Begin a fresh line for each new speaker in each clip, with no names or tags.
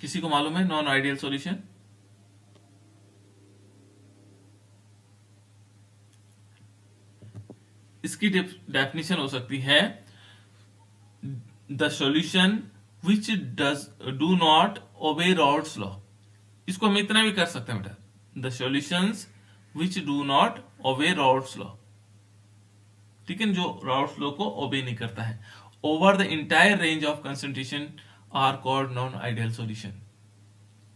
किसी को मालूम है नॉन आइडियल सॉल्यूशन? इसकी डेफिनेशन हो सकती है the solution which do not obey Raoult's law. इसको हम इतना भी कर सकते हैं बेटा, the solutions which do not obey Raoult's law. ठीक है, जो रॉल्स लॉ को ओबे नहीं करता है, over the entire range of concentration are called non ideal solution.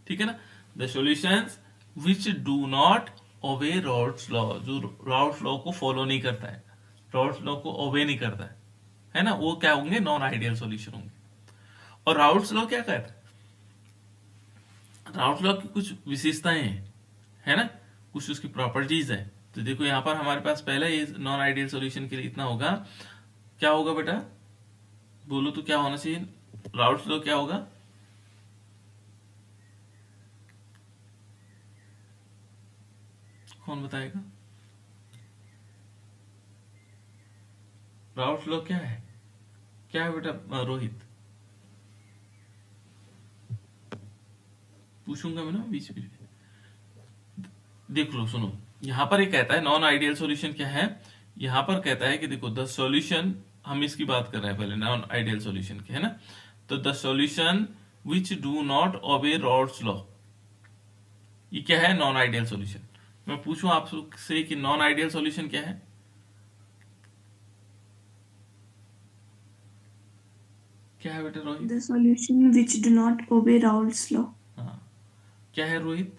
ठीक है ना, the solutions which do not obey Raoult's law, जो रॉल्स लॉ को फॉलो नहीं करता है, रॉल्स लॉ को ओबे नहीं करता है ना, वो क्या होंगे? नॉन आइडियल सॉल्यूशन होंगे। और राउल्स लॉ क्या कहता है? राउल्स लॉ की कुछ विशेषताएं हैं, है ना, कुछ उसकी प्रॉपर्टीज है। तो देखो यहां पर हमारे पास पहले ये नॉन आइडियल सॉल्यूशन के लिए इतना होगा। क्या होगा बेटा, बोलो तो क्या होना चाहिए? राउल्स लॉ क्या होगा? कौन बताएगा? राउल्स लॉ क्या है? क्या है बेटा रोहित? पूछूंगा मैं ना बीच बीच में। देख लो, सुनो, यहां पर ये कहता है नॉन आइडियल सॉल्यूशन क्या है। यहां पर कहता है कि देखो द सॉल्यूशन, हम इसकी बात कर रहे हैं पहले नॉन आइडियल सॉल्यूशन की, है ना। तो the solution which do not obey Raoult's law, ये क्या है? Non ideal solution. मैं पूछूं आपसे कि नॉन आइडियल सॉल्यूशन क्या है? क्या है बेटा Rohit?
The solution which do not obey Raoult's law.
हाँ, क्या है Rohit?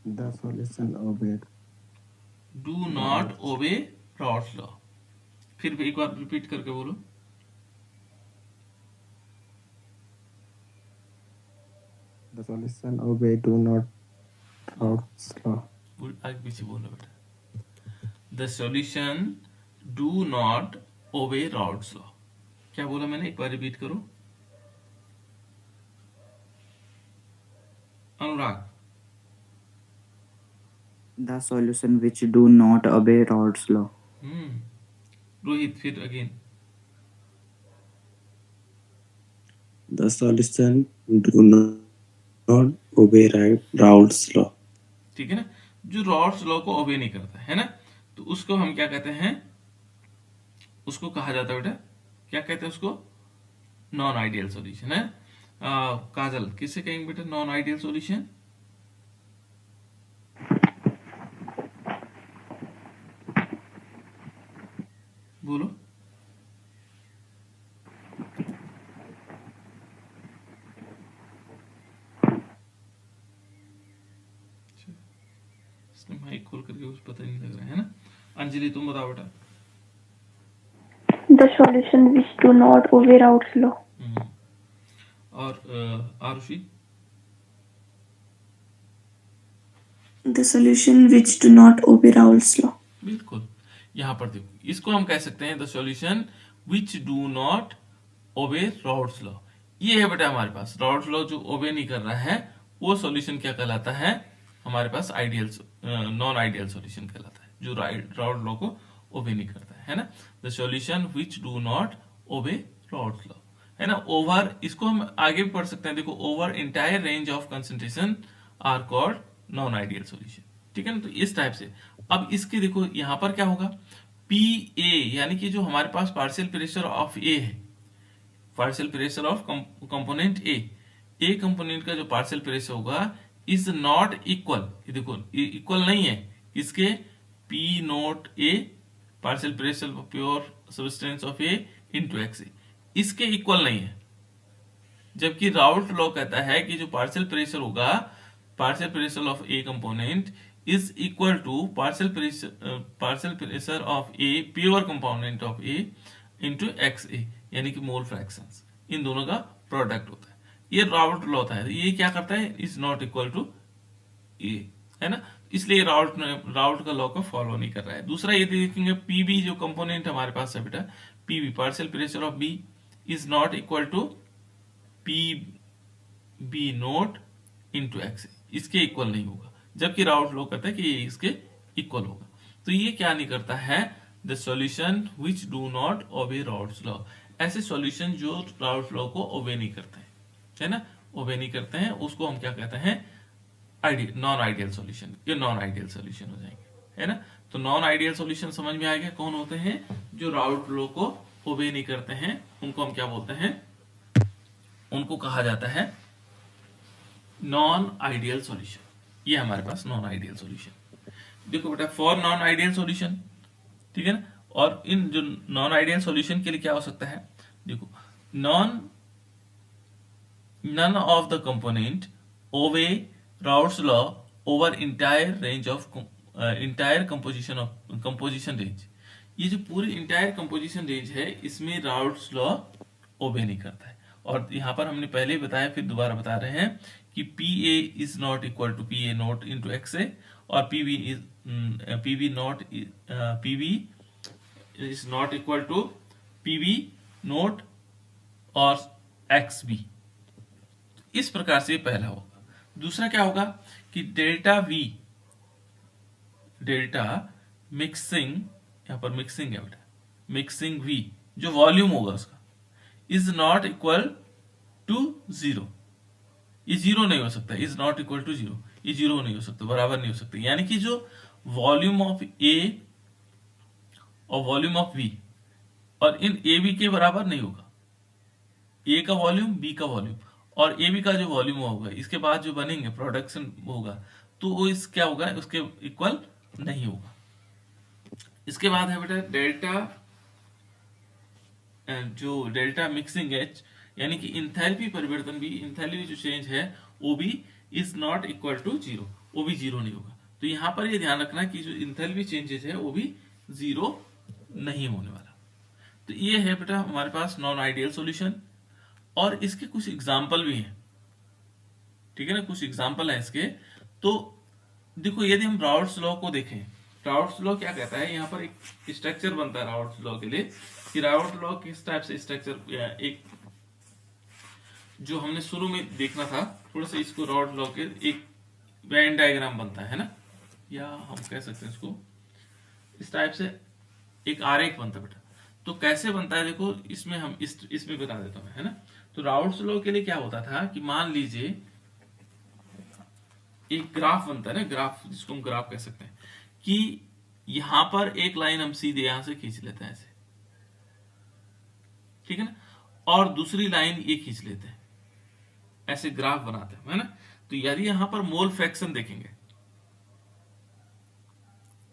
The solution obeyed
do not
Raoult's.
Obey Raoult's law. फिर एक बार रिपीट करके बोलो।
The solution obeyed do not Raoult's law.
आगे पीछे बोलो बेटा। The solution do not obey Raoult's law. क्या बोला मैंने? एक बार रिपीट करो। अनुराग।
The solution which do not obey Raoult's law.
Rohit फिर again.
The solution do not obey Raoult's law.
ठीक है ना, जो रॉल्स लॉ को ओबे नहीं करता है ना, तो उसको हम क्या कहते हैं? उसको कहा जाता है बेटा, क्या कहते हैं उसको? नॉन आइडियल सॉल्यूशन है। काजल, किससे कहेंगे बेटा नॉन आइडियल सॉल्यूशन? बोलो। इसने माइक खोल करके कुछ पता नहीं लग रहा है ना। अंजलि तुम बताओ बेटा।
The solution which do not obey Raoult's law.
और Arushi?
The solution which do not obey Raoult's law.
बिल्कुल, यहां पर देखो, इसको हम कह सकते हैं the solution which do not obey Raoult's law. ये है बेटा हमारे पास रॉल्स लॉ जो ओबे नहीं कर रहा है, वो सॉल्यूशन क्या कहलाता है? हमारे पास आइडियल नॉन आइडियल सॉल्यूशन कहलाता है, जो रॉल्स लॉ को ओबे नहीं करता है ना। The solution which do not obey Raoult's law, है ना। ओवर, इसको हम आगे भी पढ़ सकते हैं, देखो over entire range of concentration are called non ideal solution. ठीक है ना, तो इस टाइप से। अब इसके देखो यहां पर क्या होगा, पी ए, यानी कि जो हमारे पास पार्शियल प्रेशर ऑफ ए है, partial pressure of component A component का जो पार्शियल प्रेशर होगा इज नॉट इक्वल, ये देखो इक्वल नहीं है इसके, P naught A partial pressure of pure substance of A into X A, इसके इक्वल नहीं है। जबकि राउल्ट लॉ कहता है कि जो पार्शियल प्रेशर होगा, partial pressure of A component is equal to partial pressure of A pure component of A into X A, यानी कि मोल फ्रैक्शंस, इन दोनों का प्रोडक्ट होता है। ये राउल्ट लॉ होता है, ये क्या करता है? इज नॉट इक्वल टू ए, है ना, इसलिए राउल्ट का लॉ को फॉलो नहीं कर रहा है। दूसरा ये देखेंगे, पीबी जो कंपोनेंट हमारे पास है बेटा, PB partial pressure of B is not equal to P B naught into X, इसके इक्वल नहीं होगा, जबकि राउल्ट लॉ कहता है कि ये इसके इक्वल होगा। तो ये क्या नहीं करता है? The solution which do not ओबे राउल्ट्स लॉ। ऐसे सॉल्यूशन जो राउल्ट लॉ को ओबे नहीं करते हैं, है ना, ओबे नहीं करते हैं, उसको हम क्या कहते हैं, नॉन आइडियल सॉल्यूशन। ये नॉन आइडियल सॉल्यूशन हो जाएंगे, है ना। तो नॉन आइडियल सॉल्यूशन समझ में आ गया कौन होते हैं, जो राउल्ट लॉ को ओबे नहीं करते हैं, उनको हम क्या बोलते हैं, उनको कहा जाता है नॉन आइडियल सॉल्यूशन। ये हमारे पास नॉन आइडियल सॉल्यूशन। देखो बेटा, फॉर नॉन आइडियल सॉल्यूशन, ठीक है ना, और इन जो नॉन आइडियल सॉल्यूशन के लिए क्या हो सकता है, देखो, none of the component obey Raoult's law over entire range of entire composition range। ये जो पूरी इंटायर कंपोजिशन रेंज है, इसमें राउल्ट्स लॉ ओबे नहीं करता है। और यहाँ पर हमने पहले ही बताया, फिर दोबारा बता रहे हैं कि P A is not equal to P A naught into X A, और P B is not equal to P B naught और एक्स बी। इस प्रकार से पहला होगा। दूसरा क्या होगा कि डेल्टा मिक्सिंग, यहां पर मिक्सिंग है बेटा, मिक्सिंग वी जो वॉल्यूम होगा उसका, is not equal to zero. ये जीरो नहीं हो सकता, is not equal to zero, ये जीरो नहीं हो सकता, बराबर नहीं हो सकता। यानी कि जो वॉल्यूम ऑफ ए और वॉल्यूम ऑफ बी और इन ए बी के बराबर नहीं होगा। ए का वॉल्यूम, बी का वॉल्यूम और ए बी का जो वॉल्यूम होगा, इसके बाद जो बनेंगे प्रोडक्शन होगा, तो वो इस क्या होगा, उसके इक्वल नहीं होगा। इसके बाद है बेटा डेल्टा मिक्सिंग एच, यानी कि इंथैल्पी परिवर्तन भी, इंथैल्पी जो चेंज है वो भी is not equal to zero, वो भी जीरो नहीं होगा। तो यहां पर ये ध्यान रखना कि जो इंथैल्पी चेंजेस है वो भी जीरो नहीं होने वाला। तो ये है बेटा हमारे पास नॉन आइडियल सॉल्यूशन, और इसके कुछ एग्जाम्पल भी हैं, ठीक है ना, कुछ एग्जाम्पल है इसके। तो देखो, यदि हम राउल्ट्स लॉ को देखें, राउल्ट्स लॉ क्या कहता है, यहाँ पर एक स्ट्रक्चर बनता है राउल्ट्स लॉ के लिए, कि राउल्ट लॉ किस टाइप से स्ट्रक्चर, एक जो हमने शुरू में देखना था, थोड़ा सा इसको राउल्ट लॉ के एक वेन डायग्राम बनता है ना, या हम कह सकते हैं इसको इस टाइप से एक आरेख बनता है बेटा। तो कैसे बनता है देखो, इसमें हम इसमें बता देता हूं, है ना। तो राउल्ट्स लॉ के लिए क्या होता था कि मान लीजिए एक ग्राफ बनता है ना, ग्राफ जिसको हम ग्राफ कह सकते हैं, कि यहां पर एक लाइन हम सीधे यहां से खींच लेते हैं ऐसे, ठीक है ना, और दूसरी लाइन ये खींच लेते हैं, ऐसे ग्राफ बनाते हैं, है ना। तो यदि यहां पर मोल फ्रैक्शन देखेंगे,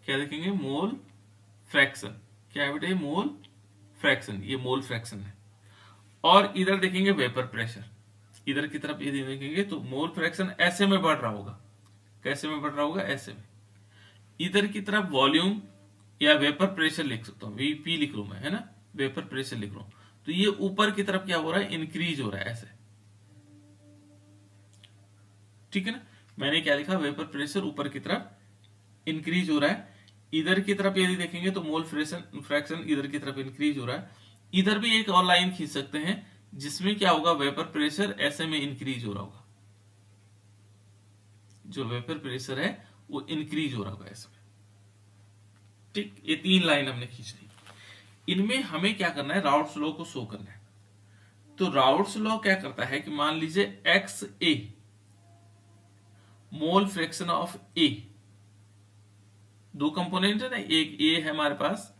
क्या देखेंगे, मोल फ्रैक्शन, क्या है बेटे, मोल फ्रैक्शन, ये मोल फ्रैक्शन है। और इधर देखेंगे वेपर प्रेशर, इधर की तरफ यदि देखेंगे तो मोल फ्रैक्शन ऐसे में बढ़ रहा होगा, कैसे में बढ़ रहा होगा, ऐसे में। इधर की तरफ वॉल्यूम या वेपर प्रेशर लिख सकता हूं, वीपी लिख लू मैं, है ना, वेपर प्रेशर लिख रहा हूं। तो ये ऊपर की तरफ क्या हो रहा है, इंक्रीज हो रहा है ऐसे, ठीक है ना। मैंने क्या लिखा, वेपर प्रेशर ऊपर की तरफ इंक्रीज हो रहा है। इधर की तरफ यदि देखेंगे तो मोल फ्रैक्शन इधर की तरफ इंक्रीज हो रहा है। इधर भी एक और लाइन खींच सकते हैं जिसमें क्या होगा, वेपर प्रेशर ऐसे में इंक्रीज हो रहा होगा, जो वेपर प्रेशर है वो इंक्रीज हो रहा होगा ऐसे में, ठीक। ये तीन लाइन हमने खींच ली। इनमें हमें क्या करना है, राउल्ट्स लॉ को शो करना है। तो राउल्ट्स लॉ क्या करता है कि मान लीजिए X A, mole fraction of A, दो कंपोनेंट है ना, एक ए है हमारे पास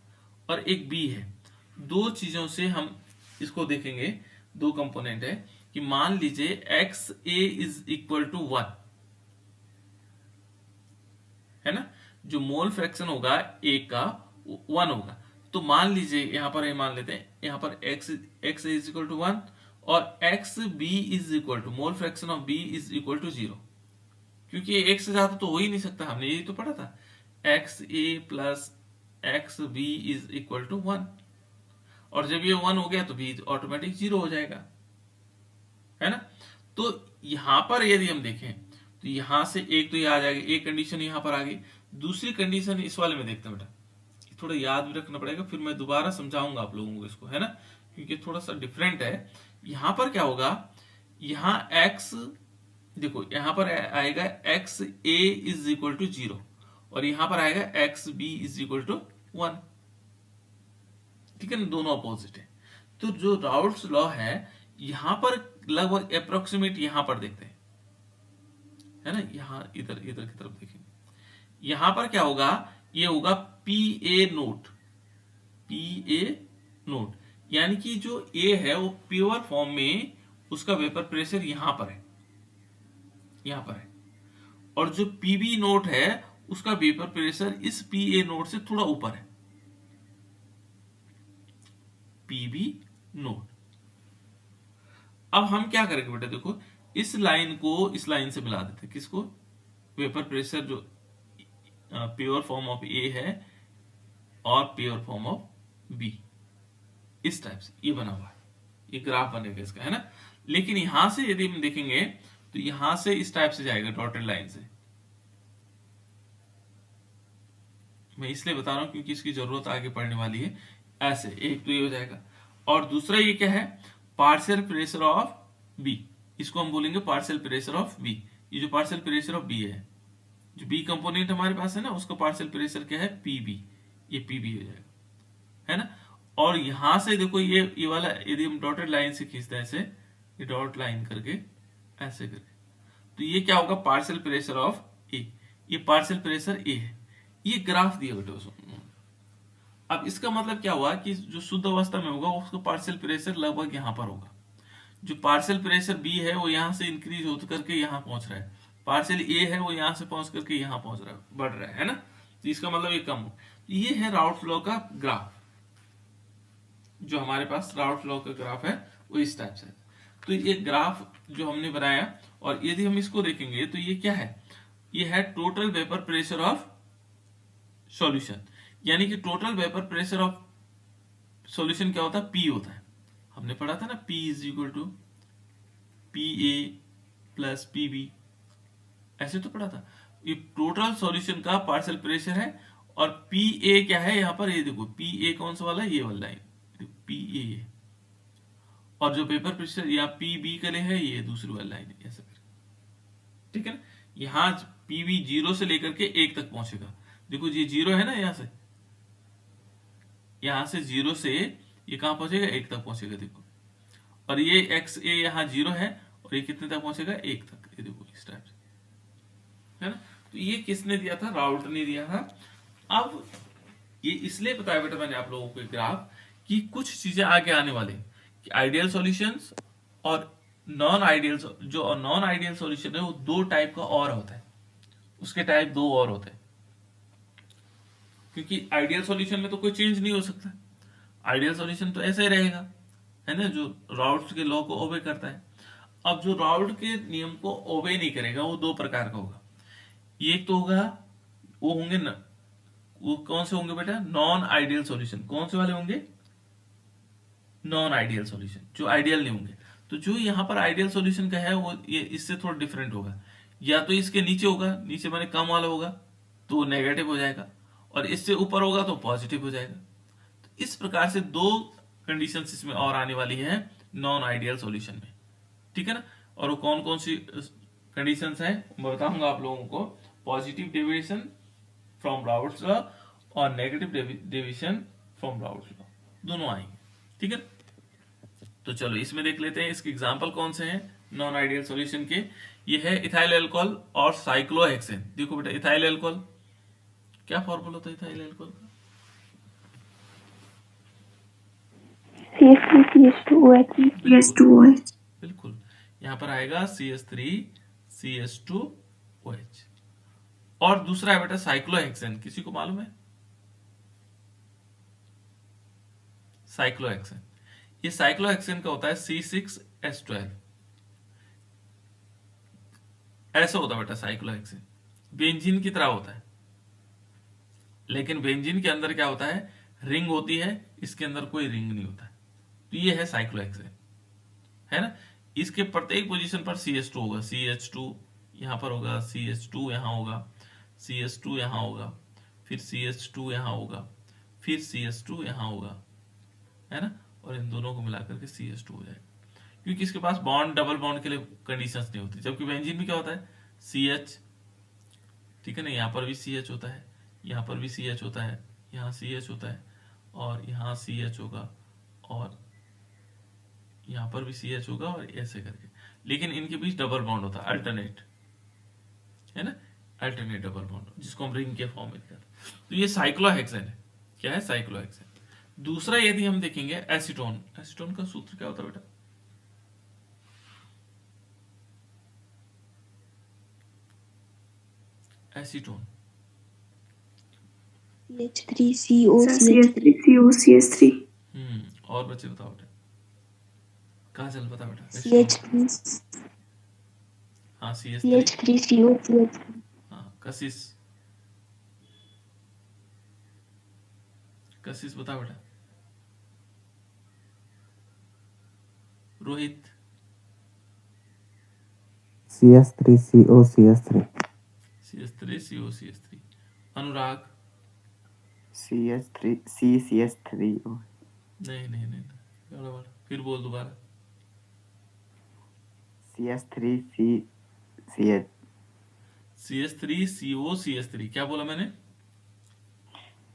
और एक बी है। दो चीजों से हम इसको देखेंगे, दो कंपोनेंट है, कि मान लीजिए X A is equal to 1, है ना, जो मोल फ्रैक्शन होगा ए का 1 होगा। तो मान लीजिए यहां पर मान लेते हैं, यहां पर X A is equal to 1 और X B is equal to, mole fraction of B is equal to 0, क्योंकि एक से ज्यादा तो हो ही नहीं सकता, हमने यही तो पढ़ा था, X A plus X B is equal to 1, और जब ये 1 हो गया तो बी ऑटोमेटिक 0 हो जाएगा, है ना। तो यहां पर यदि हम देखें तो यहां से एक तो ये आ जाएगा, एक कंडीशन यहां पर आ गई। दूसरी कंडीशन इस वाले में देखते हैं बेटा, थोड़ा याद भी रखना पड़ेगा, फिर मैं दोबारा समझाऊंगा आप लोगों को इसको, है ना, क्योंकि थोड़ा सा डिफरेंट है। यहां पर क्या होगा, यहां एक्स, देखो यहां पर आएगा X A is equal to 0 और यहां पर आएगा X B is equal to 1, ठीक है ना, दोनों अपोजिट है। तो जो राउट्स लॉ है यहां पर लगभग अप्रोक्सीमेट यहां पर देखते हैं, है ना, यहां इधर इधर की तरफ देखेंगे, यहां पर क्या होगा, ये होगा P A note, P A note, यानी कि जो ए है वो प्योर फॉर्म में उसका वेपर प्रेशर यहां पर है, यहां पर है, और जो पीबी नोट है उसका वेपर प्रेशर इस पी ए नोट से थोड़ा ऊपर है, पीबी नोट। अब हम क्या करेंगे बेटा, देखो इस लाइन को इस लाइन से मिला देते हैं, किसको, वेपर प्रेशर जो प्योर फॉर्म ऑफ ए है और प्योर फॉर्म ऑफ बी, इस टाइप से ये बना हुआ है, ये ग्राफ बनेगा इसका, है ना। लेकिन यहां से यदि हम देखेंगे तो यहां से इस टाइप से जाएगा डॉटेड लाइन से, मैं इसलिए बता रहा हूं क्योंकि इसकी जरूरत आगे पड़ने वाली है। ऐसे एक तो ये हो जाएगा, और दूसरा ये क्या है, पार्शियल प्रेशर ऑफ बी, इसको हम बोलेंगे पार्शियल प्रेशर ऑफ बी। ये जो पार्शियल प्रेशर ऑफ बी है, जो बी कंपोनेंट हमारे पास है ना, उसका पार्शियल प्रेशर क्या है, पीबी, ये पीबी हो जाएगा, है ना। और यहां से देखो ये वाला यदि हम डॉटेड लाइन से खींचते हैं ऐसे, ये डॉट लाइन करके ऐसे करके, तो ये क्या होगा, पार्शियल प्रेशर ऑफ ए, ये पार्शियल प्रेशर ए है, ये ग्राफ दिया बेटा उसको। अब इसका मतलब क्या हुआ कि जो शुद्ध अवस्था में होगा उसका पार्शियल प्रेशर लगभग यहां पर होगा, जो पार्शियल प्रेशर बी है वो यहां से इंक्रीज होकर करके यहां पहुंच रहा है, पार्शियल ए है वो यहां से पहुंच करके यहां पहुंच रहा है, बढ़ रहा है ना, तो इसका मतलब ये कम हो। ये है राउट्स लॉ का ग्राफ, जो हमारे पास राउट्स लॉ का ग्राफ है वो इस टाइप से। तो ये ग्राफ जो हमने बनाया, और यदि हम इसको देखेंगे तो ये क्या है, ये है total vapour pressure of solution, यानी कि total vapour pressure of solution क्या होता है, पी होता है, हमने पढ़ा था ना, P is equal to P A plus P B, ऐसे तो पढ़ा था। ये टोटल सॉल्यूशन का पार्शियल प्रेशर है, और पी ए क्या है यहाँ पर, ये देखो पी ए कौन सा वाला है, ये वाला लाइन पी ए, और जो पेपर प्रेशर यहाँ पी बी के लिए है ये दूसरी वाली लाइन है, ऐसा करके, ठीक है ना। यहाँ पी बी 0 से लेकर के 1 तक पहुंचेगा, देखो ये 0 है ना, यहां से 0 से ये कहां पहुंचेगा, 1 तक पहुंचेगा, देखो, और ये एक्स ए यहाँ 0 है, और ये कितने तक पहुंचेगा, 1 तक, ये देखो इस टाइप से, है ना। तो ये किसने दिया था, राउट ने दिया था। अब ये इसलिए बताया बेटा मैंने आप लोगों को ग्राफ, कि कुछ चीजें आगे आने वाले कि आइडियल सॉल्यूशंस और नॉन आइडियल, जो नॉन आइडियल सॉल्यूशन है वो 2 टाइप का और होता है, उसके टाइप 2 और होते हैं, क्योंकि आइडियल सॉल्यूशन में तो कोई चेंज नहीं हो सकता, आइडियल सॉल्यूशन तो ऐसे ही रहेगा, है ना, जो राउट्स के लॉ को ओबे करता है। अब जो राउट के नियम को ओबे नहीं करेगा वो 2 प्रकार का होगा, एक तो होगा वो होंगे न, वो कौन से होंगे बेटा, नॉन आइडियल सॉल्यूशन, कौन से वाले होंगे, नॉन आइडियल सॉल्यूशन, जो आइडियल नहीं होंगे। तो जो यहाँ पर आइडियल सॉल्यूशन का है वो ये इससे थोड़ा डिफरेंट होगा, या तो इसके नीचे होगा, नीचे माने कम वाला होगा तो नेगेटिव हो जाएगा, और इससे ऊपर होगा तो पॉजिटिव हो जाएगा। तो इस प्रकार से 2 कंडीशंस इसमें और आने वाली है नॉन आइडियल सॉल्यूशन में, ठीक है ना। और वो कौन कौन सी कंडीशंस हैं मैं बताऊंगा आप लोगों को, positive deviation from Raoult's law और negative deviation from Raoult's law, दोनों आएंगे, ठीक है। तो चलो इसमें देख लेते हैं इसके एग्जांपल कौन से हैं नॉन आइडियल सॉल्यूशन के। ये है इथाइल अल्कोहल और साइक्लोहेक्सेन। देखो बेटा इथाइल अल्कोहल क्या फॉर्मूला होता है इथाइल अल्कोहल का,
CH3 CH2OH CH2OH।
बिल्कुल यहां पर आएगा CH3 CH2OH। और दूसरा है बेटा साइक्लोहेक्सेन, किसी को मालूम है साइक्लोहेक्सेन, ये साइक्लोहेक्सेन का होता है C6H12, ऐसा होता है बेटा साइक्लोहेक्सेन, बेंजीन की तरह होता है, लेकिन बेंजीन के अंदर क्या होता है, रिंग होती है, इसके अंदर कोई रिंग नहीं होता है। तो ये है साइक्लोहेक्सेन, है ना। इसके प्रत्येक पोजीशन पर CH2 होगा, CH2 यहां पर होगा, CH2 यहां होगा, CH2 यहां होगा, फिर CH2 यहां होगा, फिर CH2 यहां होगा, है ना, और इन दोनों को मिलाकर के CH2 हो जाएगा, क्योंकि इसके पास बॉन्ड डबल बॉन्ड के लिए कंडीशंस नहीं होती। जबकि बेंजीन में क्या होता है CH, ठीक है ना, यहाँ पर भी CH होता है, यहाँ पर भी CH होता है, यहाँ CH होता है, और यहाँ CH होगा, और यहाँ पर भी CH होगा और ऐसे करके, लेकिन इनके बीच डबल बॉन्ड होता है, अल्टरनेट, है ना, अल्टरनेट डबल बॉन्ड, जिसको हम रिंग के फॉर्म में कहते हैं। तो ये साइक्लोहेक्सेन है। क्या है? साइक्लोहेक्सेन। दूसरा यदि हम देखेंगे एसीटोन, एसीटोन का सूत्र क्या होता है बेटा? एसीटोन,
CH3COCH3
और बच्चे बताओ बेटा, कहाँ चल बता बेटा?
CH3
हाँ CH3,
CH3COCH3
हाँ कसिस, कसिस बता बेटा। Rohit,
CH3COCH3
CH3COCH3। अनुराग,
CH3CCH3
नहीं नहीं नहीं, गड़बड़, फिर बोल दोबारा।
CH3CCH
CH3COCH3, क्या बोला मैंने?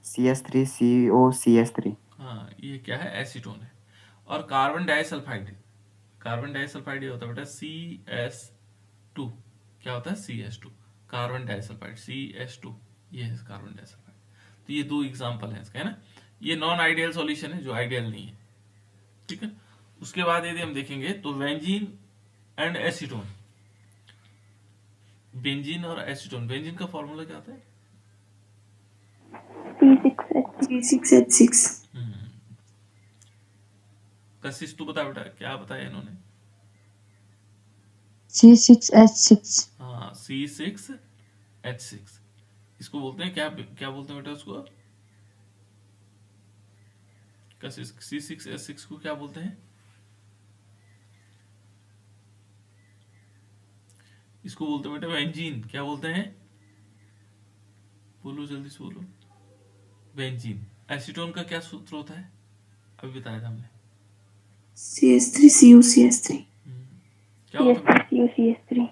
CH3COCH3।
हाँ, ये क्या है? एसीटोन है। और कार्बन डाइसल्फाइड, कार्बन डाइसल्फाइड ये होता है बेटा CS2। क्या होता है? CS2, कार्बन डाइसल्फाइड, CS2, ये है कार्बन डाइसल्फाइड। तो ये दो एग्जांपल है इसका, है ना। ये नॉन आइडियल सॉल्यूशन है, जो आइडियल नहीं है, ठीक है। उसके बाद यदि हम देखेंगे तो बेंजीन एंड एसीटोन, बेंजीन और एसीटोन, बेंजीन का फॉर्मूला क्या होता है?
C6H6
कशिश तू बता बेटा, क्या बताया इन्होंने?
C6H6
हाँ, C6H6, इसको बोलते हैं क्या, क्या बोलते हैं बेटा उसको? कशिश, C6H6 को क्या बोलते हैं? इसको बोलते हैं बेटा बेंजीन। क्या बोलते हैं? बोलो जल्दी से बोलो। बेंजीन। एसीटोन का क्या सूत्र होता है? अभी बताया था हमने।
CH3COCH3
क्या होता है?
CH3COCH3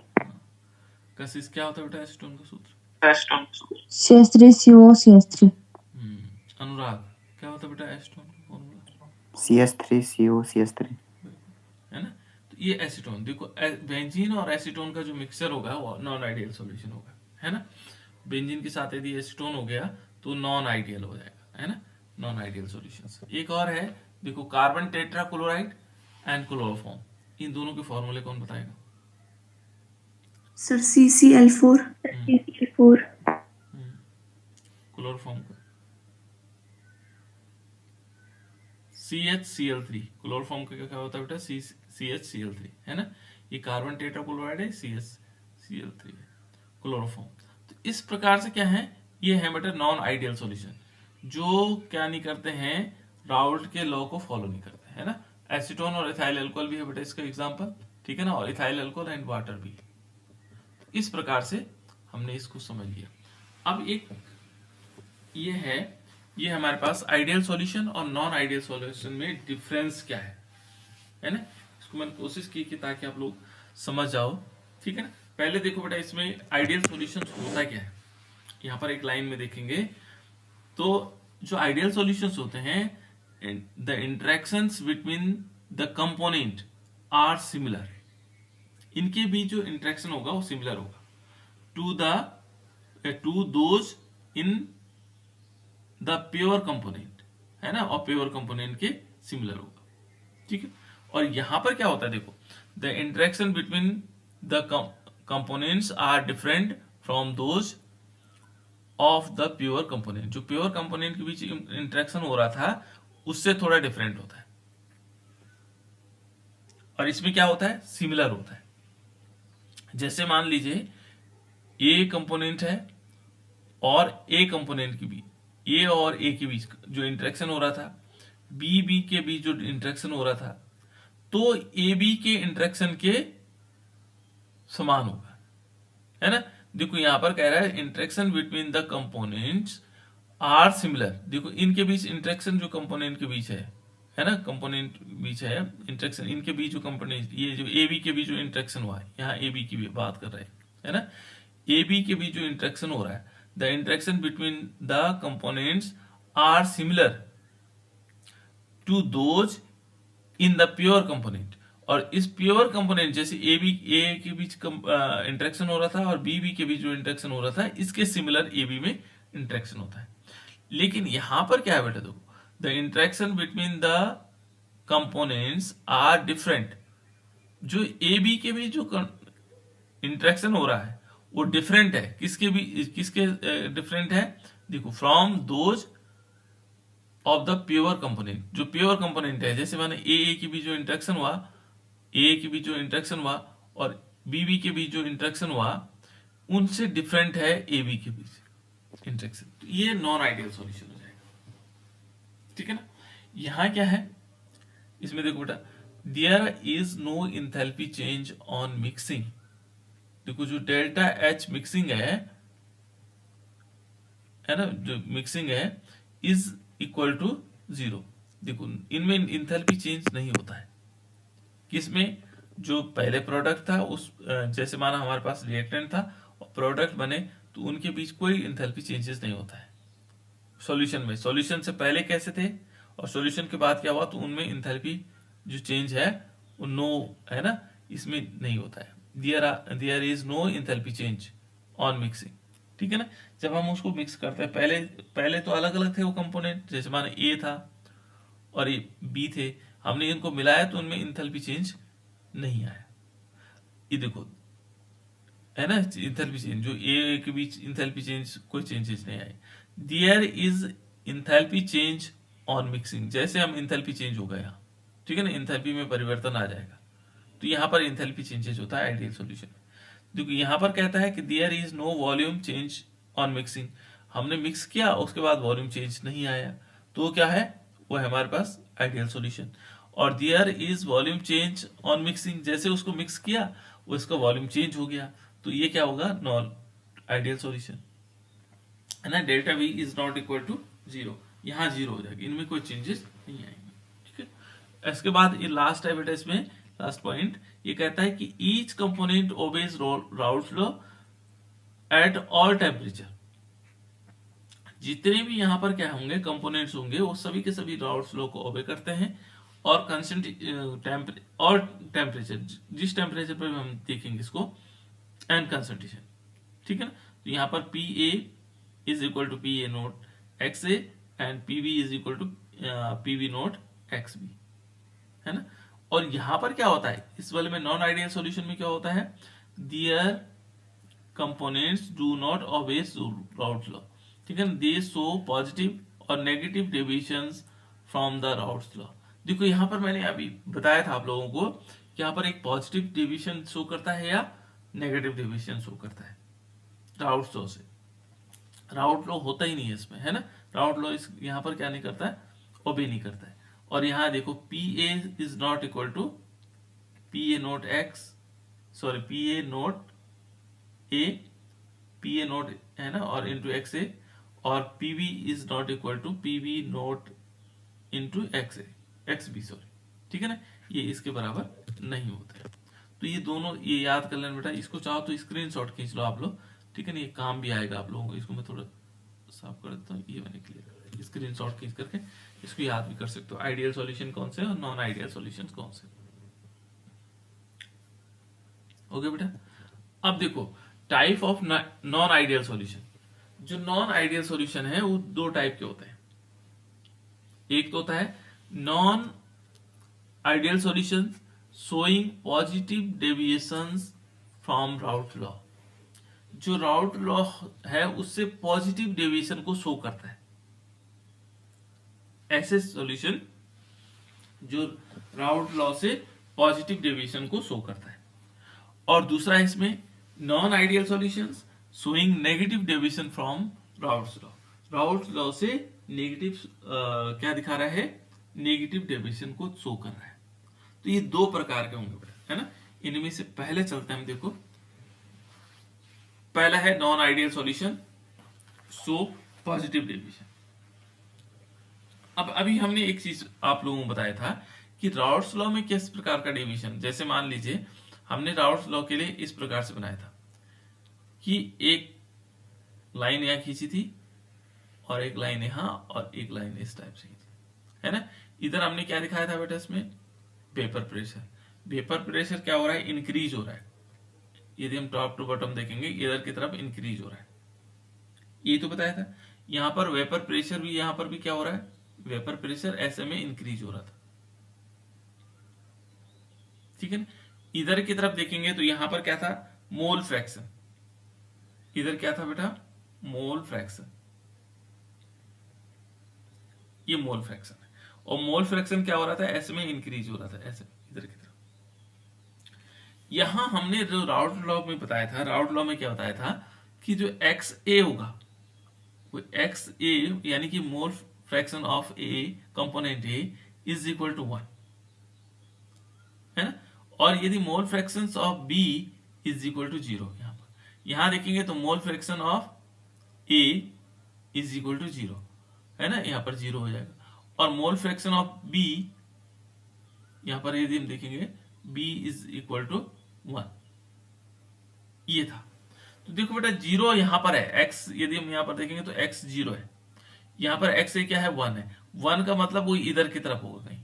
कशिश, क्या होता है बेटा एसीटोन का सूत्र?
CH3COCH3
अनुराग, क्या होता है बेटा एसीटोन का फॉर्मूला?
CH3COCH3।
है ना। तो ये एसीटोन, देखो बेंजीन और एसीटोन का जो मिक्सचर होगा वो नॉन आइडियल सॉल्यूशन होगा, है ना। बेंजीन के साथ यदि एसीटोन हो गया तो नॉन आइडियल हो जाएगा, है ना, नॉन आइडियल सॉल्यूशंस। एक और है, देखो कार्बन टेट्राक्लोराइड एंड क्लोरोफॉर्म, इन दोनों के फॉर्मूले कौन बताएगा?
सर CCl4
क्लोरोफॉर्म का CHCl3, क्लोरोफॉर्म का क्या होता है बेटा? CHCl3, है ना। ये कार्बन टेट्राक्लोराइड है, CHCl3 है क्लोरोफॉर्म। तो इस प्रकार से क्या है, ये है बेटा नॉन आइडियल सॉल्यूशन, जो क्या नहीं करते हैं, राउल्ट के लॉ को फॉलो नहीं करते, है ना। एसीटोन और इथाइल अल्कोहल भी है बेटा इसका एग्जांपल, ठीक है ना, और इथाइल अल्कोहल एंड वाटर भी। इस प्रकार से हमने इसको समझ लिया। अब एक ये है, ये हमारे पास आइडियल सॉल्यूशन और नॉन आइडियल सॉल्यूशन में डिफरेंस क्या है ना। इसको मैंने कोशिश की कि ताकि आप लोग समझ जाओ, ठीक है ना। पहले देखो बेटा, इसमें आइडियल सॉल्यूशन होता क्या है, यहाँ पर एक लाइन में देखेंगे तो जो आइडियल सॉल्यूशंस होते हैं, the interactions between the component are similar, इनके बीच जो इंटरेक्शन होगा वो सिमिलर होगा to those in the pure component, है ना, और प्योर कंपोनेंट के सिमिलर होगा, ठीक है। और यहां पर क्या होता है, देखो the interaction between the components are different from those of the pure component, जो प्योर कंपोनेंट के बीच इंटरेक्शन हो रहा था उससे थोड़ा डिफरेंट होता है, और इसमें क्या होता है, सिमिलर होता है। जैसे मान लीजिए ए कंपोनेंट है और ए कंपोनेंट के बीच, ए और ए के बीच जो इंटरेक्शन हो रहा था, बी के बीच जो इंटरेक्शन हो रहा था, तो ए बी के इंटरेक्शन के समान होगा, है ना। देखो यहां पर कह रहा है interaction between the components are similar, देखो इनके बीच इंटरेक्शन जो कंपोनेंट के बीच है ना, कंपोनेंट बीच है इंटरेक्शन, इनके बीच जो कंपोनेंट, ये जो ए बी के बीच जो इंटरेक्शन हुआ है, यहाँ ए बी की बात कर रहे हैं, है ना, ए बी के बीच जो इंटरेक्शन हो रहा है, the interaction between the components are similar to those in the pure component, और इस प्योर कंपोनेंट जैसे ए बी ए के बीच इंटरेक्शन हो रहा था और बी बी के बीच जो इंटरेक्शन हो रहा था, इसके सिमिलर ए बी में इंटरेक्शन होता है। लेकिन यहां पर क्या है बेटा, देखो the interaction between the components are different. जो ए बी के बीच जो इंटरेक्शन हो रहा है वो डिफरेंट है, किसके डिफरेंट है, देखो from those of the pure component. जो प्योर कंपोनेंट है, जैसे माने ए के बीच जो इंटरेक्शन हुआ, ए के बीच जो इंटरेक्शन हुआ और बी के बीच जो इंटरेक्शन हुआ, उनसे डिफरेंट है ए बी के बीच इंटरेक्शन। तो ये नॉन आइडियल सॉल्यूशन हो जाएगा, ठीक है ना। यहां क्या है, इसमें देखो बेटा, there is no enthalpy change on mixing. देखो जो डेल्टा एच मिक्सिंग है ना, जो मिक्सिंग है इज इक्वल टू 0। देखो इनमें इंथैल्पी चेंज नहीं होता है। किसमें, जो पहले प्रोडक्ट था उस जैसे माना हमारे पास रिएक्टेंट था और प्रोडक्ट बने, तो उनके बीच कोई इंथैल्पी चेंजेस नहीं होता है सॉल्यूशन में। सॉल्यूशन से पहले कैसे थे और सॉल्यूशन के बाद क्या हुआ, तो उनमें इंथैल्पी जो चेंज है वो नो है ना, इसमें नहीं होता है। There is no enthalpy change on mixing, ठीक है ना। जब हम उसको मिक्स करते हैं, पहले तो अलग अलग थे वो कंपोनेंट, जैसे माना ए था और ये बी थे, हमने इनको मिलाया तो उनमें इंथैल्पी चेंज नहीं आया। ये देखो है ना, इंथैल्पी चेंज जो ए के बीच इंथैल्पी चेंज कोई चेंजेस नहीं आए। There is enthalpy change on mixing, जैसे हम इंथैल्पी चेंज हो गया, ठीक है ना, इंथैल्पी में परिवर्तन आ जाएगा, तो यहां पर इंथैल्पी चेंजेस होता है आइडियल सॉल्यूशन में। देखो यहां पर कहता है कि there is no volume change on mixing, हमने मिक्स किया उसके बाद वॉल्यूम चेंज नहीं आया, तो क्या है, वो है हमारे पास आइडियल सॉल्यूशन। और there is volume change on mixing, जैसे उसको मिक्स किया वो इसका वॉल्यूम चेंज हो गया, तो ये क्या होगा, नॉन आइडियल सॉल्यूशन है ना। Delta V is not equal to 0, यहां 0 हो जाएगी, इनमें कोई चेंजेस नहीं आएंगे, ठीक है। इसके बाद ये लास्ट है बेटा, इसमें लास्ट पॉइंट ये कहता है कि each component obeys Raoult's law at all temperature. जितने भी यहां पर क्या होंगे कंपोनेंट्स होंगे, वो सभी के सभी राउल्स लॉ को ओबे करते हैं, और और टेम्परेचर, जिस टेम्परेचर पर हम देखेंगे इसको, एंड कंसंट्रेशन, ठीक है ना। तो यहां पर P A is equal to P A naught X A and P B is equal to P B naught X B, है ना। और यहां पर क्या होता है, इस वाले में नॉन आइडियल सॉल्यूशन में क्या होता है, their components do not obey Raoult's law, ठीक है ना, दे शो पॉजिटिव और negative deviations from the Raoult's law. देखो यहां पर मैंने अभी बताया था आप लोगों को कि यहां पर एक पॉजिटिव डेविएशन शो करता है या नेगेटिव डेविएशन शो करता है राउल्स लॉ से। राउट लॉ होता ही नहीं है इसमें, है ना, राउट लॉ यहां पर क्या नहीं करता है, ओबे नहीं करता है। और यहां देखो P A is not equal to P A naught X, sorry P A naught A, P A naught है ना, और इंटू एक्स ए, और P B is not equal to P B naught into X A, X B sorry, ठीक है ना, ये इसके बराबर नहीं होते हैं। तो ये दोनों ये याद कर लेना बेटा, इसको चाहो तो स्क्रीनशॉट खींच लो आप लोग, ठीक है ना, ये काम भी आएगा आप लोगों को। इसको मैं थोड़ा साफ कर देता हूँ, ये मैंने क्लियर स्क्रीनशॉट खींच करके इसको याद भी कर सकते हो, आइडियल सॉल्यूशन कौन से और नॉन आइडियल सॉल्यूशन कौन से। ओके बेटा, अब देखो type of non ideal solution. जो नॉन आइडियल सॉल्यूशन है वो दो टाइप के होते हैं। एक तो होता है non ideal solution showing positive deviations from route law. जो राउट लॉ है उससे पॉजिटिव डेविएशन को शो करता है, ऐसे सॉल्यूशन जो राउट लॉ से पॉजिटिव डेविएशन को शो करता है। और दूसरा है इसमें non ideal solutions showing negative deviation from Raoult's law. Routes law से नेगेटिव क्या दिखा रहा है, नेगेटिव डेविएशन को शो कर रहा है। तो ये दो प्रकार के होंगे, है ना। इनमें से पहले चलते हैं हम, देखो पहला है non ideal solution show positive deviation. अब अभी हमने एक चीज आप लोगों को बताया था कि राउट्स लॉ में किस प्रकार का डेविएशन, जैसे मान लीजिए हमने राउट्स लॉ के लिए इस प्रकार से बनाया था कि एक लाइन यहां खींची थी और एक लाइन यहां और एक लाइन इस टाइप से खींची, है ना। इधर हमने क्या दिखाया था बेटा, इसमें वेपर प्रेशर क्या हो रहा है, इंक्रीज हो रहा है। यदि हम टॉप टू बॉटम देखेंगे इधर की तरफ इंक्रीज हो रहा है, ये तो बताया था। यहां पर वेपर प्रेशर भी, यहां पर भी क्या हो रहा है, वेपर प्रेशर ऐसे में इंक्रीज हो रहा था, ठीक है ना। इधर की तरफ देखेंगे तो यहां पर क्या था, मोल फ्रैक्शन। इधर क्या था बेटा, मोल फ्रैक्शन, ये मोल फ्रैक्शन है। और मोल फ्रैक्शन क्या हो रहा था, ऐसे में इंक्रीज हो रहा था, ऐसे इधर की तरफ। यहां हमने जो राउट लॉ में बताया था, राउट लॉ में क्या बताया था कि जो एक्स ए होगा, वो एक्स ए यानी कि mole fraction of A component A is equal to 1, है ना। और यदि mole fraction of B is equal to 0, यहां देखेंगे तो mole fraction of A is equal to 0, है ना, यहां पर 0 हो जाएगा। और मोल फ्रैक्शन ऑफ बी, यहां पर यदि हम देखेंगे बी इज इक्वल टू 1, ये था। तो देखो बेटा 0 यहां पर है, x यदि हम यहां पर देखेंगे तो x 0 है, यहां पर x ए क्या है, 1 है। 1 का मतलब वो इधर की तरफ होगा कहीं,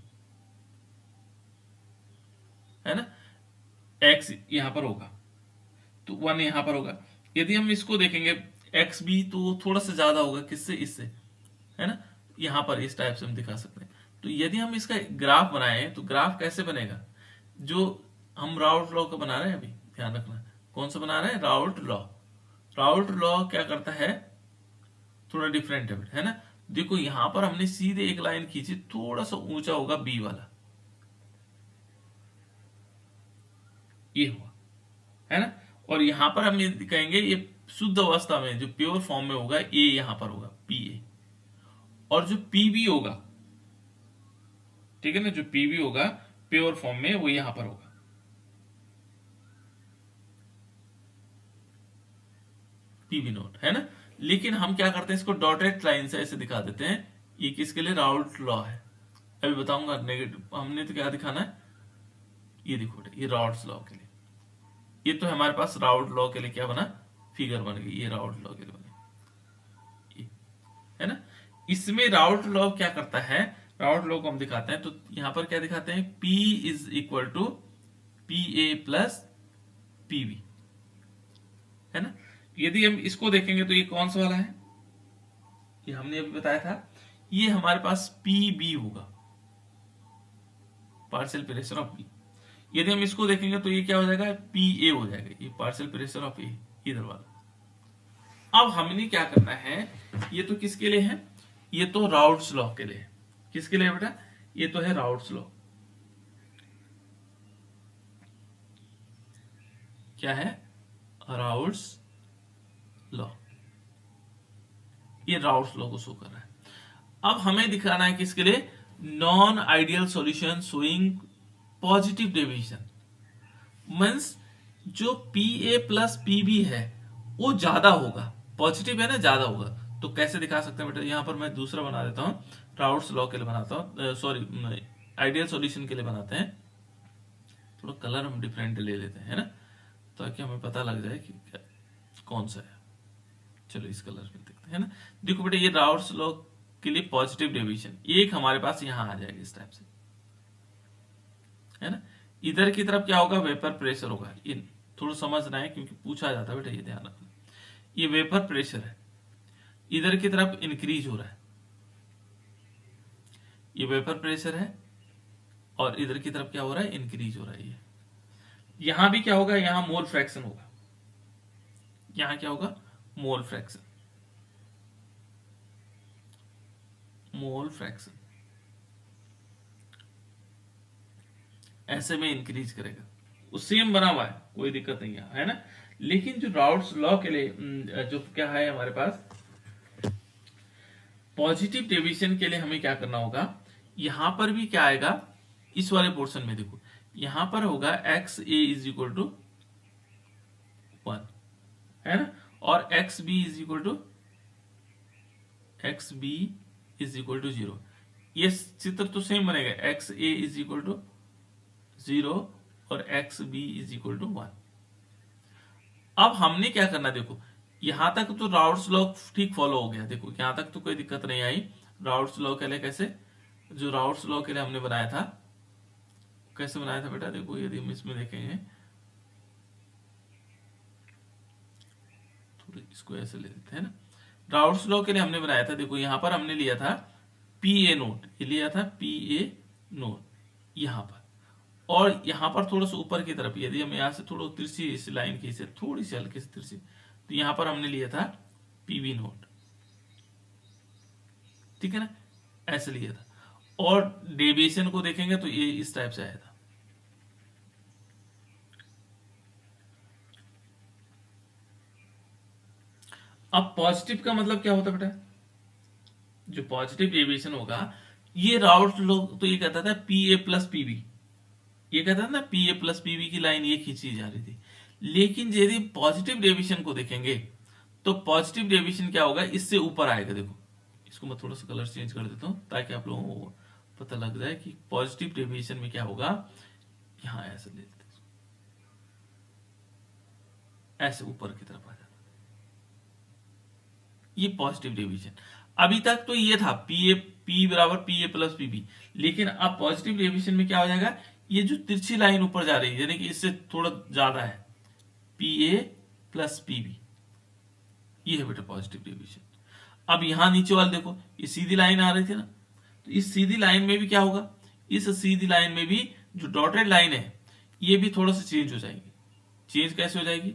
है ना, x यहां पर होगा तो 1 यहां पर होगा। यदि हम इसको देखेंगे x भी तो थोड़ा सा ज्यादा होगा, किससे, इससे, है ना। यहां पर इस टाइप से हम दिखा सकते हैं। तो यदि हम इसका ग्राफ बनाए तो ग्राफ कैसे बनेगा, जो हम राउट लॉ का बना रहे हैं, अभी ध्यान रखना कौन सा बना रहे हैं, राउट लॉ। राउट लॉ क्या करता है, थोड़ा डिफरेंट है ना। देखो यहां पर हमने सीधे एक लाइन खींची, थोड़ा सा ऊंचा होगा बी वाला, ये हुआ, है ना। और यहां पर हम ये कहेंगे ये शुद्ध अवस्था में जो प्योर फॉर्म में होगा, ए यहां पर होगा, पी ए। और जो पीबी होगा, ठीक है ना, जो पीबी होगा प्योर फॉर्म में, वो यहां पर होगा, पीबी नोट, है ना। लेकिन हम क्या करते हैं, इसको डॉटेड लाइन से ऐसे दिखा देते हैं। ये किसके लिए, राउट लॉ है, अभी बताऊंगा। नेगेटिव हमने तो क्या दिखाना है, ये देखो ये राउट्स लॉ के लिए, ये तो हमारे पास राउट लॉ के लिए क्या बना, फिगर बन गई, ये राउट लॉ के लिए बनी, ये, है ना। इसमें राउट लॉ क्या करता है, राउट लॉ को हम दिखाते हैं तो यहां पर क्या दिखाते हैं, P is equal to P A plus P B, है ना। यदि हम इसको देखेंगे तो ये कौन सा वाला है, ये हमने अभी बताया था, ये हमारे पास पीबी होगा, पार्शियल प्रेशर ऑफ बी। यदि हम इसको देखेंगे तो ये क्या हो जाएगा, पी ए हो जाएगा, ये पार्शियल प्रेशर ऑफ ए, इधर वाला। अब हमने क्या करना है, ये तो किसके लिए है, ये तो राउट्स लॉ के लिए है। किसके लिए बेटा, ये तो है राउट्स लॉ, क्या है, राउट्स लॉ, ये राउट्स लॉ को शो कर रहा है। अब हमें दिखाना है किसके लिए, non ideal solution showing positive deviation, means जो पी ए प्लस पीबी है वो ज्यादा होगा, पॉजिटिव है ना, ज्यादा होगा। तो कैसे दिखा सकते हैं बेटा, यहां पर मैं दूसरा बना देता हूं, राउट्स लॉ के लिए बनाता हूं, सॉरी आइडियल सॉल्यूशन के लिए बनाते हैं। थोड़ा कलर हम डिफरेंट ले लेते हैं, है ना, ताकि हमें पता लग जाए कि क्या कौन सा है। चलो इस कलर में देखते हैं ना। देखो बेटा ये राउट्स लॉ के लिए पॉजिटिव डेविएशन एक हमारे पास यहां आ जाएगी इस टाइप से, है ना। इधर की तरफ क्या होगा, वेपर प्रेशर होगा। ये थोड़ा समझना है क्योंकि पूछा जाता है बेटा, ये ध्यान रखना। ये वेपर प्रेशर है, इधर की तरफ इंक्रीज हो रहा है, ये वेपर प्रेशर है, और इधर की तरफ क्या हो रहा है, इंक्रीज हो रहा है। ये यहां भी क्या होगा, यहां मोल फ्रैक्शन होगा, यहां क्या होगा, मोल फ्रैक्शन, मोल फ्रैक्शन ऐसे में इंक्रीज करेगा। वो सेम बना हुआ है, कोई दिक्कत नहीं है ना। लेकिन जो राउट्स लॉ के लिए जो क्या है हमारे पास, पॉजिटिव डेविएशन के लिए हमें क्या करना होगा, यहां पर भी क्या आएगा, इस वाले पोर्शन में देखो यहां पर होगा X A is equal to 1, है ना, और X B is equal to X B is equal to 0। ये चित्र तो सेम बनेगा, X A is equal to 0 और X B is equal to 1। अब हमने क्या करना, देखो यहां तक तो राउट्स लॉ ठीक फॉलो हो गया, देखो यहां तक तो कोई दिक्कत नहीं आई। राउट्स लॉ के लिए कैसे, जो राउट्स लॉ के लिए हमने बनाया था, कैसे बनाया था बेटा, देखो यदि हम इसमें देखेंगे, थोड़ा इसको ऐसे ले लेते हैं ना। राउट्स लॉ के लिए हमने बनाया था, देखो यहां पर हमने लिया था पी ए नोट, ये लिया था पी ए नोट यहां पर, और यहां पर थोड़ा सा ऊपर की तरफ, यदि हम यहां से थोड़ा तिरछी इस लाइन की से थोड़ी सी हल्की सी तिरछी, तो यहां पर हमने लिया था पीबी नोट, ठीक है ना, ऐसे लिया था। और डेविएशन को देखेंगे तो ये इस टाइप से आया था। अब पॉजिटिव का मतलब क्या होता है बेटा, जो पॉजिटिव डेविएशन होगा, ये राउट लोग तो ये कहता था पी ए प्लस पीबी, ये कहता था ना पी ए प्लस पीबी की लाइन ये खींची जा रही थी। लेकिन यदि पॉजिटिव डेविएशन को देखेंगे तो पॉजिटिव डेविएशन क्या होगा, इससे ऊपर आएगा। देखो इसको मैं थोड़ा सा कलर चेंज कर देता हूं ताकि आप लोगों को पता लग जाए कि पॉजिटिव डेविएशन में क्या होगा। यहां ऐसे ले लेते हैं, ऐसे ऊपर की तरफ आ जाता, ये पॉजिटिव डेविएशन। अभी तक तो ये था पी बराबर पी ए प्लस पीबी, लेकिन अब पॉजिटिव डेविएशन में क्या हो जाएगा, ये जो तिरछी लाइन ऊपर जा रही है यानी कि इससे थोड़ा ज्यादा है, पी ए प्लस पीबी, ये है बेटा पॉजिटिव डेविएशन। अब यहां नीचे वाले देखो ये सीधी लाइन आ रही थी ना, तो इस सीधी लाइन में भी क्या होगा, इस सीधी लाइन में भी जो डॉटेड लाइन है ये भी थोड़ा सा चेंज हो जाएगी। चेंज कैसे हो जाएगी,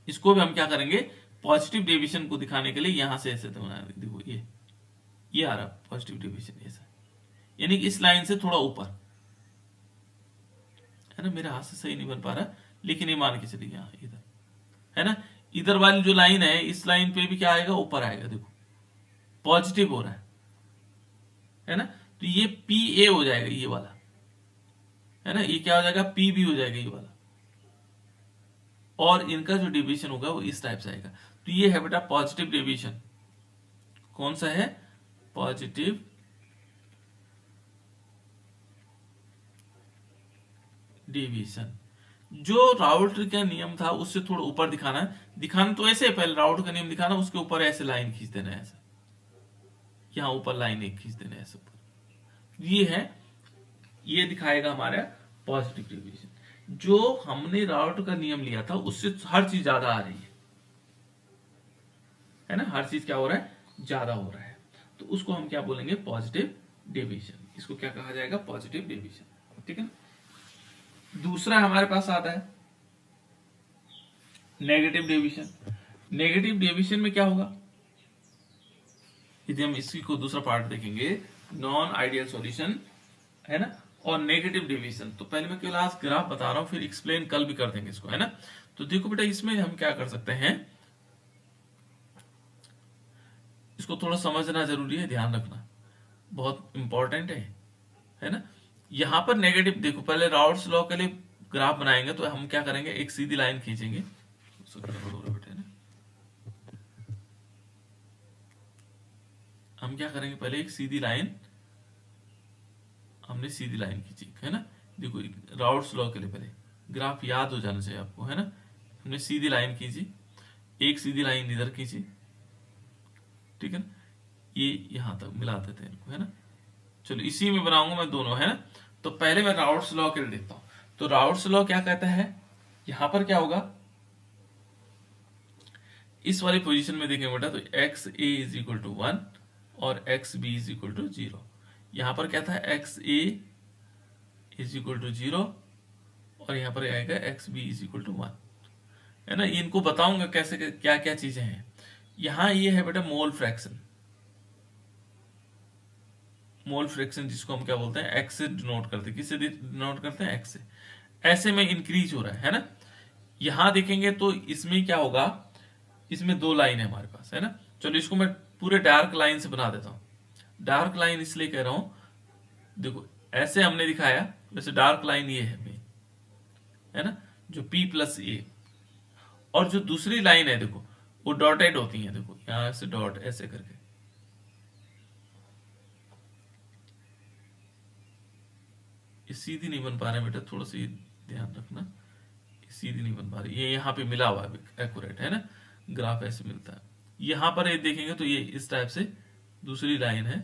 इसको भी हम क्या करेंगे, पॉजिटिव डेविएशन को दिखाने के लिए यहां से ऐसे तो बना, देखो ये आ रहा पॉजिटिव डेविएशन ऐसा, यानी कि इस लाइन से थोड़ा ऊपर है ना, मेरे हाथ से सही नहीं बन पा रहा, लेकिन ये मान के चलिए यहां इधर है ना, इधर वाली जो लाइन है इस लाइन पे भी क्या आएगा, ऊपर आएगा, देखो पॉजिटिव हो रहा है ना, तो ये पी ए हो जाएगा ये वाला, है ना, ये क्या हो जाएगा, पी बी हो जाएगा ये वाला, और इनका जो डेविएशन होगा वो इस टाइप से आएगा। तो ये है बेटा पॉजिटिव डेविएशन, कौन सा है, पॉजिटिव डेविएशन। जो राउट का नियम था उससे थोड़ा ऊपर दिखाना तो ऐसे, पहले राउट का नियम दिखाना, उसके ऊपर ऐसे लाइन खींच देना है, ऐसे यहां ऊपर लाइन एक खींच देना है ऐसे ऊपर, ये है, ये दिखाएगा हमारा पॉजिटिव डेविएशन। जो हमने राउट का नियम लिया था उससे हर चीज ज्यादा आ रही है ना, हर चीज क्या हो रहा है, ज्यादा हो रहा है, तो उसको हम क्या बोलेंगे, पॉजिटिव डेविएशन। इसको क्या कहा जाएगा, पॉजिटिव डेविएशन, ठीक है ना। दूसरा हमारे पास आता है नेगेटिव डेविएशन। नेगेटिव डेविएशन में क्या होगा, यदि हम इसी को दूसरा पार्ट देखेंगे, नॉन आइडियल सॉल्यूशन है ना, और नेगेटिव डेविएशन। तो पहले मैं केवल आज ग्राफ बता रहा हूं, फिर एक्सप्लेन कल भी कर देंगे इसको, है ना। तो देखो बेटा इसमें हम क्या कर सकते हैं, इसको थोड़ा समझना जरूरी है, ध्यान रखना बहुत इंपॉर्टेंट है ना। यहां पर नेगेटिव देखो, पहले राउट्स लॉ के लिए ग्राफ बनाएंगे तो हम क्या करेंगे, एक सीधी लाइन खींचेंगे, हम क्या करेंगे, पहले एक सीधी लाइन, हमने सीधी लाइन खींची है ना, देखो राउट्स लॉ के लिए पहले ग्राफ याद हो जाना चाहिए आपको, है ना। हमने सीधी लाइन खींची, एक सीधी लाइन इधर खींची, ठीक है ना, ये यहां तक मिला देते हैं इनको, है ना। चलो इसी में बनाऊंगा मैं दोनों, है ना। तो पहले मैं राउट्स लॉ के लिए देखता हूं, तो राउट्स लॉ क्या कहता है, यहां पर क्या होगा, इस वाली पोजीशन में देखेंगे बेटा, तो X A is equal to 1 और X B is equal to 0। यहां पर क्या था, X A is equal to 0 और यहां पर आएगा X B is equal to 1, है ना। इनको बताऊंगा कैसे क्या क्या चीजें हैं। यहां ये है बेटा मोल फ्रैक्शन, मोल फ्रैक्शन जिसको हम क्या बोलते हैं, एक्स से डिनोट करते हैं, किससे डिनोट करते हैं, एक्स से। ऐसे में इंक्रीज हो रहा है ना। यहां देखेंगे तो इसमें क्या होगा, इसमें दो लाइन है हमारे पास, है ना। चलो इसको मैं पूरे डार्क लाइन से बना देता हूं। डार्क लाइन इसलिए कह रहा हूं, देखो ऐसे हमने दिखाया, वैसे डार्क लाइन ये है ना, जो P प्लस ए, और जो दूसरी लाइन है देखो वो डॉटेड होती है, देखो यहां से डॉट ऐसे करके, ये सीधी नहीं बन पा रहा है बेटा, थोड़ा सा ध्यान रखना, सीधी नहीं बन पा रही, ये यहाँ पे मिला हुआ है एक्यूरेट, है ना, ग्राफ ऐसे मिलता है। यहां पर ये देखेंगे तो ये इस टाइप से दूसरी लाइन है,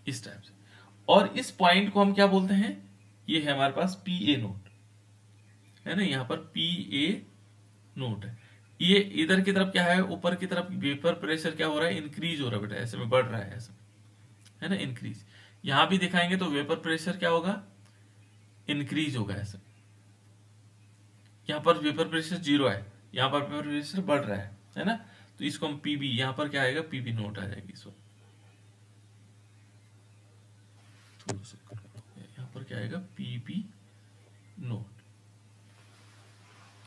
इस टाइप से। और इस पॉइंट को हम क्या बोलते हैं, ये है हमारे पास पी ए नोट, है ना, यहाँ पर पी ए नोट है। ये इधर की तरफ क्या है, ऊपर की तरफ वेपर प्रेशर क्या हो रहा है, इंक्रीज हो रहा है बेटा, ऐसे में बढ़ रहा है, ऐसे है ना, इंक्रीज। यहां भी दिखाएंगे तो वेपर प्रेशर क्या होगा, इंक्रीज होगा ऐसे। यहाँ पर वेपर प्रेशर 0 है, यहाँ पर वेपर प्रेशर बढ़ रहा है ना, तो इसको हम पीबी, यहाँ पर क्या आएगा, पीबी नोट आ जाएगी इस वक्त। यहाँ पर क्या आएगा, पीबी नोट।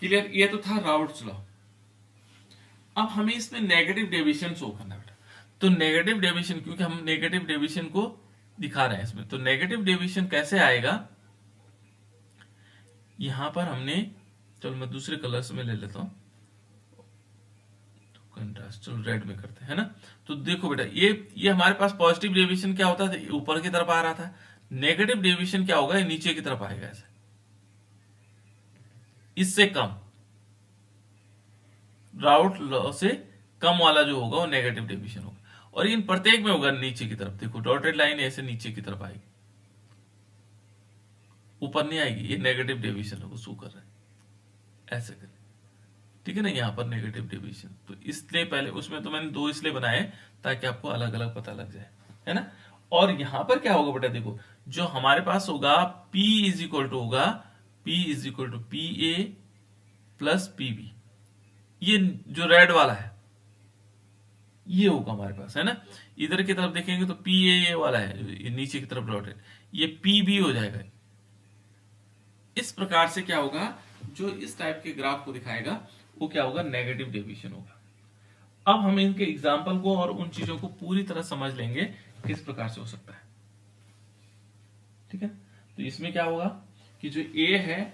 क्लियर, ये तो था राउट्स लॉ। अब हमें इसमें नेगेटिव डेविएशन शो करना है बेटा। तो नेगेटिव डेविएशन, क्योंकि हम नेगेटिव डेविएशन को दिखा रहे हैं इसमें, तो नेगेटिव डेविएशन कैसे आएगा, यहां पर हमने, चलो मैं दूसरे कलर से मैं ले लेता हूं, तो कंट्रास्ट, चलो रेड में करते हैं ना। तो देखो बेटा, ये हमारे पास पॉजिटिव डेविएशन क्या होता था, ऊपर की तरफ आ रहा था। नेगेटिव डेविएशन क्या होगा, नीचे की तरफ आएगा ऐसे, इससे कम, राउट लॉ से कम वाला जो होगा वो नेगेटिव डेविएशन होगा। और इन प्रत्येक में होगा नीचे की तरफ, देखो डॉटेड लाइन ऐसे नीचे की तरफ आएगी, ऊपर नहीं आएगी, ये नेगेटिव डेविएशन है, शो कर रहा है, ऐसे करें, ठीक है ना, यहां पर नेगेटिव डेविएशन। तो इसलिए पहले उसमें तो मैंने 2 इसलिए बनाए ताकि आपको अलग अलग पता लग जाए, है ना। और यहां पर क्या होगा बेटा, देखो जो हमारे पास होगा P इज इक्वल टू होगा, P is equal to P A plus P B, ये जो रेड वाला है ये होगा हमारे पास, है ना। इधर की तरफ देखेंगे तो पी ए वाला है, नीचे की तरफ डॉटेड, ये पीबी हो जाएगा। इस प्रकार से क्या होगा, जो इस टाइप के ग्राफ को दिखाएगा वो क्या होगा, नेगेटिव डेविएशन होगा। अब हम इनके एग्जाम्पल को और उन चीजों को पूरी तरह समझ लेंगे किस प्रकार से हो सकता है, ठीक है। तो इसमें क्या होगा कि जो ए है,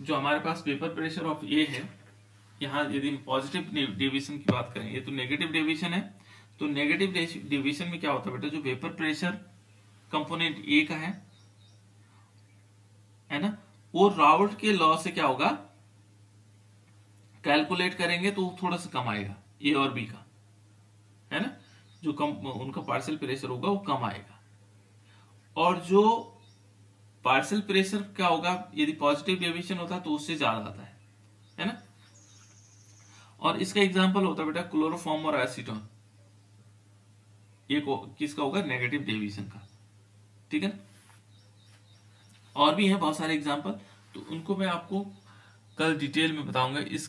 जो हमारे पास वेपर प्रेशर ऑफ ए है, यहां यदि हम पॉजिटिव डेविएशन की बात करें, ये तो नेगेटिव डेविएशन है, तो नेगेटिव डेविएशन में क्या होता है बेटा, जो वेपर प्रेशर कंपोनेंट ए का है ना, वो राउट के लॉ से क्या होगा, कैलकुलेट करेंगे तो थोड़ा सा कम आएगा, ए और बी का, है ना, जो कम उनका पार्शियल प्रेशर होगा वो कम आएगा। और जो पार्शियल प्रेशर क्या होगा, यदि पॉजिटिव डेविएशन होता है तो उससे ज्यादा आता है ना। और इसका एग्जांपल होता है बेटा क्लोरोफॉर्म और एसीटोन, ये किसका होगा, नेगेटिव डेविएशन का, ठीक है ना। और भी हैं बहुत सारे एग्जांपल, तो उनको मैं आपको कल डिटेल में बताऊंगा। इस